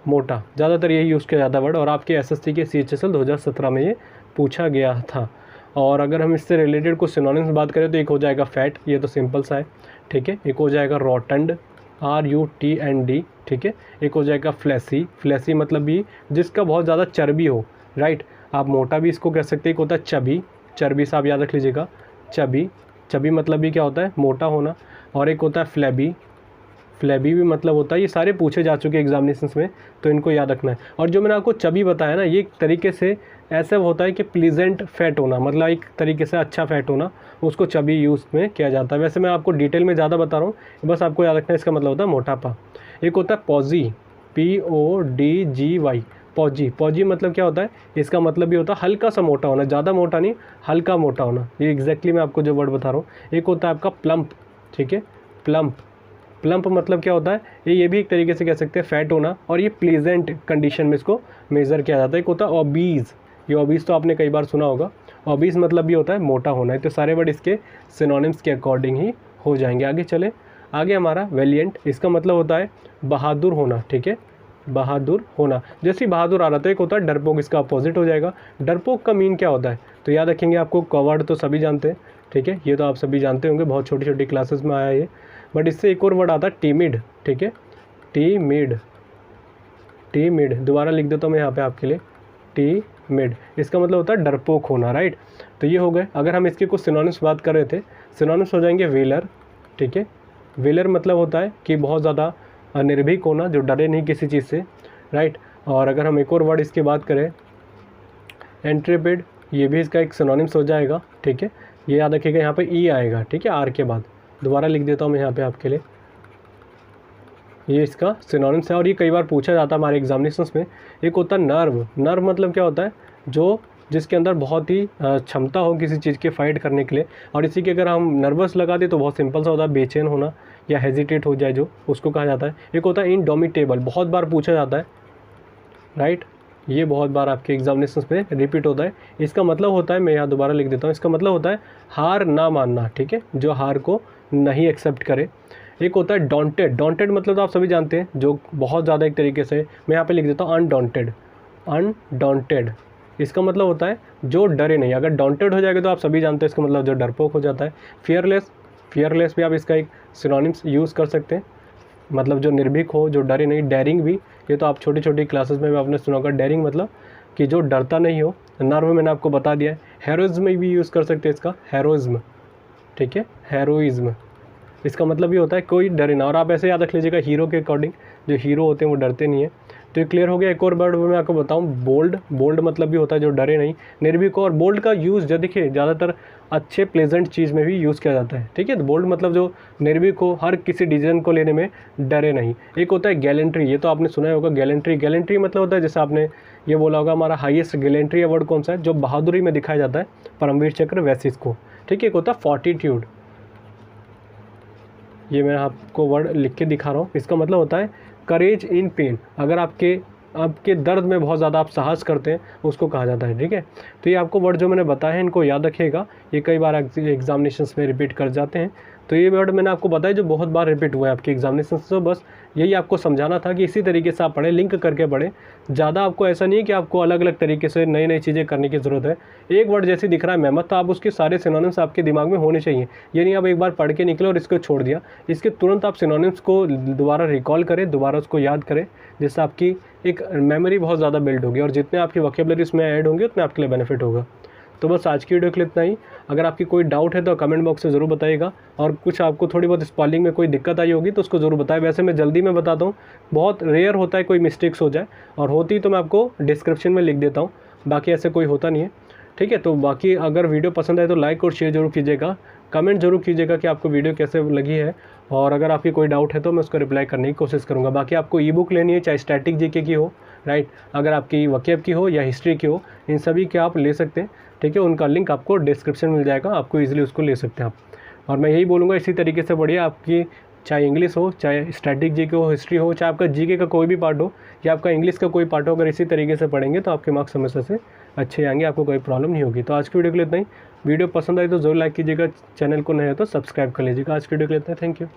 मोटा, ज़्यादातर यही यूज़ किया जाता है वर्ड, और आपके एसएससी के CHSL 2017 में ये पूछा गया था। और अगर हम इससे रिलेटेड कुछ सिनोनिम्स बात करें तो एक हो जाएगा फैट, ये तो सिंपल सा है, ठीक है। एक हो जाएगा रोटंड, RUTND, ठीक है। एक हो जाएगा फ्लैसी, फ्लैसी मतलब भी जिसका बहुत ज़्यादा चर्बी हो, राइट, आप मोटा भी इसको कह सकते हैं। एक होता है चबी, चर्बी से आप याद रख लीजिएगा, चबी, चबी मतलब भी क्या होता है, मोटा होना। और एक होता है फ्लैबी, फ्लैबी भी मतलब होता है, ये सारे पूछे जा चुके एग्जामिनेशंस में, तो इनको याद रखना है। और जो मैंने आपको चबी बताया ना, ये एक तरीके से ऐसा होता है कि प्लीजेंट फैट होना, मतलब एक तरीके से अच्छा फैट होना, उसको चबी यूज़ में किया जाता है। वैसे मैं आपको डिटेल में ज़्यादा बता रहा हूँ, बस आपको याद रखना है, इसका मतलब होता है मोटापा। एक होता है पॉजी, PODGY, पॉजी, पॉजी मतलब क्या होता है, इसका मतलब भी होता है हल्का सा मोटा होना, ज़्यादा मोटा नहीं, हल्का मोटा होना। ये एग्जैक्टली मैं आपको जो वर्ड बता रहा हूँ। एक होता है आपका प्लम्प, ठीक है, प्लम्प, प्लम्प मतलब क्या होता है, ये भी एक तरीके से कह सकते हैं फैट होना, और ये प्लीजेंट कंडीशन में इसको मेज़र किया जाता है। एक होता है ओबीज़, ये ओबीज़ तो आपने कई बार सुना होगा, ओबीज़ मतलब भी होता है मोटा होना है। तो सारे वर्ड इसके सिनोनिम्स के अकॉर्डिंग ही हो जाएंगे। आगे चले, आगे हमारा वेलिएंट, इसका मतलब होता है बहादुर होना, ठीक है, बहादुर होना। जैसे ही बहादुर आ रहा था, एक होता है डरपोक, इसका अपोजिट हो जाएगा। डरपोक का मीन क्या होता है, तो याद रखेंगे, आपको कवर्ड तो सभी जानते हैं, ठीक है, ये तो आप सभी जानते होंगे, बहुत छोटी छोटी क्लासेस में आया ये। बट इससे एक और वर्ड आता है टीमिड, ठीक है, टीमिड, टीमिड, दोबारा लिख देता हूँ मैं यहाँ पे आपके लिए, टीमिड, इसका मतलब होता है डरपोक होना, राइट। तो ये हो गए। अगर हम इसके कुछ सिनोनिम्स बात कर रहे थे, सिनोनिम्स हो जाएंगे वेलर, ठीक है, वेलर मतलब होता है कि बहुत ज़्यादा निर्भीक होना, जो डरे नहीं किसी चीज़ से, राइट। और अगर हम एक और वर्ड इसकी बात करें, एंट्रेपिड, ये भी इसका एक सिनोनिम्स हो जाएगा, ठीक है। ये याद रखिएगा, यहाँ पे ई आएगा, ठीक है, आर के बाद, दोबारा लिख देता हूँ मैं यहाँ पे आपके लिए, ये इसका सिनोनिम्स है और ये कई बार पूछा जाता है हमारे एग्जामिनेशंस में। एक होता है नर्व। नर्व मतलब क्या होता है, जो जिसके अंदर बहुत ही क्षमता हो किसी चीज़ के फाइट करने के लिए, और इसी के अगर हम नर्वस लगा दें तो बहुत सिंपल सा होता है, बेचैन होना या हेजिटेट हो जाए, जो उसको कहा जाता है। एक होता है इनडोमिटेबल, बहुत बार पूछा जाता है, राइट। ये बहुत बार आपके एग्जामिनेशन में रिपीट होता है। इसका मतलब होता है, मैं यहाँ दोबारा लिख देता हूँ, इसका मतलब होता है हार ना मानना, ठीक है, जो हार को नहीं एक्सेप्ट करे। एक होता है डॉन्टेड। डॉन्टेड मतलब तो आप सभी जानते हैं, जो बहुत ज़्यादा एक तरीके से, मैं यहाँ पे लिख देता हूँ अनडॉन्टेड। अनडॉन्टेड इसका मतलब होता है जो डरे नहीं। अगर डॉन्टेड हो जाएगा तो आप सभी जानते हैं इसका मतलब जो डरपोक हो जाता है। फियरलेस, फियरलेस भी आप इसका एक सिनोनिम्स यूज़ कर सकते हैं, मतलब जो निर्भीक हो, जो डरे नहीं। डेयरिंग भी, ये तो आप छोटी छोटी क्लासेस में भी आपने सुना होगा, डेयरिंग मतलब कि जो डरता नहीं हो। नर्व मैंने आपको बता दिया है। हेरोइज्म भी यूज़ कर सकते हैं इसका, हेरोइज्म, ठीक है, हेरोइज्म इसका मतलब ये होता है कोई डरे ना। और आप ऐसे याद रख लीजिएगा, हीरो के अकॉर्डिंग, जो हीरो होते हैं वो डरते नहीं है। तो ये क्लियर हो गया। एक और वर्ड मैं आपको बताऊं, बोल्ड। बोल्ड मतलब भी होता है जो डरे नहीं, निर्भीक। और बोल्ड का यूज़ जो देखिए ज़्यादातर अच्छे प्लेजेंट चीज़ में भी यूज़ किया जाता है, ठीक है। तो बोल्ड मतलब जो निर्भीक हो, हर किसी डिसीजन को लेने में डरे नहीं। एक होता है गैलेंट्री, ये तो आपने सुना होगा गैलेंट्री। गैलेंट्री मतलब होता है, जैसे आपने ये बोला होगा, हमारा हाईएस्ट गैलेंट्री अवार्ड कौन सा है, जो बहादुरी में दिखाया जाता है, परमवीर चक्र वैसे इसको, ठीक है। एक होता है फॉर्टिट्यूड, ये मैं आपको वर्ड लिख के दिखा रहा हूँ। इसका मतलब होता है करेज इन पेन। अगर आपके दर्द में बहुत ज़्यादा आप साहस करते हैं, उसको कहा जाता है, ठीक है। तो ये आपको वर्ड जो मैंने बताया है, इनको याद रखिएगा, ये कई बार एग्जामिनेशंस में रिपीट कर जाते हैं। तो ये वर्ड मैंने आपको बताया जो बहुत बार रिपीट हुआ है आपके एग्जामिनेशन से। तो बस यही आपको समझाना था कि इसी तरीके से आप पढ़ें, लिंक करके पढ़ें। ज़्यादा आपको ऐसा नहीं है कि आपको अलग अलग तरीके से नई नई चीज़ें करने की ज़रूरत है। एक वर्ड जैसे दिख रहा है मेहमत, तो आप उसके सारे सिनोनिम्स आपके दिमाग में होने चाहिए। ये नहीं आप एक बार पढ़ के निकले और इसको छोड़ दिया। इसके तुरंत आप सिनोनिम्स को दोबारा रिकॉल करें, दोबारा उसको याद करें, जिससे आपकी एक मेमोरी बहुत ज़्यादा बिल्ड होगी, और जितने आपकी वोकेबलरी इसमें ऐड होंगे उतने आपके लिए बेनिफिट होगा। तो बस आज की वीडियो के लिए इतना ही। अगर आपकी कोई डाउट है तो कमेंट बॉक्स में ज़रूर बताइएगा, और कुछ आपको थोड़ी बहुत स्पेलिंग में कोई दिक्कत आई होगी तो उसको ज़रूर बताएं। वैसे मैं जल्दी में बताता हूँ, बहुत रेयर होता है कोई मिस्टेक्स हो जाए, और होती तो मैं आपको डिस्क्रिप्शन में लिख देता हूँ, बाकी ऐसे कोई होता नहीं है, ठीक है। तो बाकी अगर वीडियो पसंद आए तो लाइक और शेयर जरूर कीजिएगा, कमेंट जरूर कीजिएगा कि आपको वीडियो कैसे लगी है, और अगर आपकी कोई डाउट है तो मैं उसको रिप्लाई करने की कोशिश करूँगा। बाकी आपको ई बुक लेनी है, चाहे स्टैटिक जीके की हो, राइट, अगर आपकी वकेब की हो या हिस्ट्री की हो, इन सभी के आप ले सकते हैं, ठीक है। उनका लिंक आपको डिस्क्रिप्शन मिल जाएगा, आपको ईजिली उसको ले सकते हैं आप। और मैं यही बोलूँगा, इसी तरीके से पढ़िए, आपकी चाहे इंग्लिश हो, चाहे स्टैटिक जीके हो, हिस्ट्री हो, चाहे आपका जीके का कोई भी पार्ट हो या आपका इंग्लिश का कोई पार्ट हो, अगर इसी तरीके से पढ़ेंगे तो आपके मार्क्स हमेशा से अच्छे आएंगे, आपको कोई प्रॉब्लम नहीं होगी। तो आज की वीडियो के लिए इतना ही। वीडियो पसंद आई तो ज़रूर लाइक कीजिएगा, चैनल को नए हो तो सब्सक्राइब कर लीजिएगा। आज की वीडियो के लिए इतना ही, थैंक यू।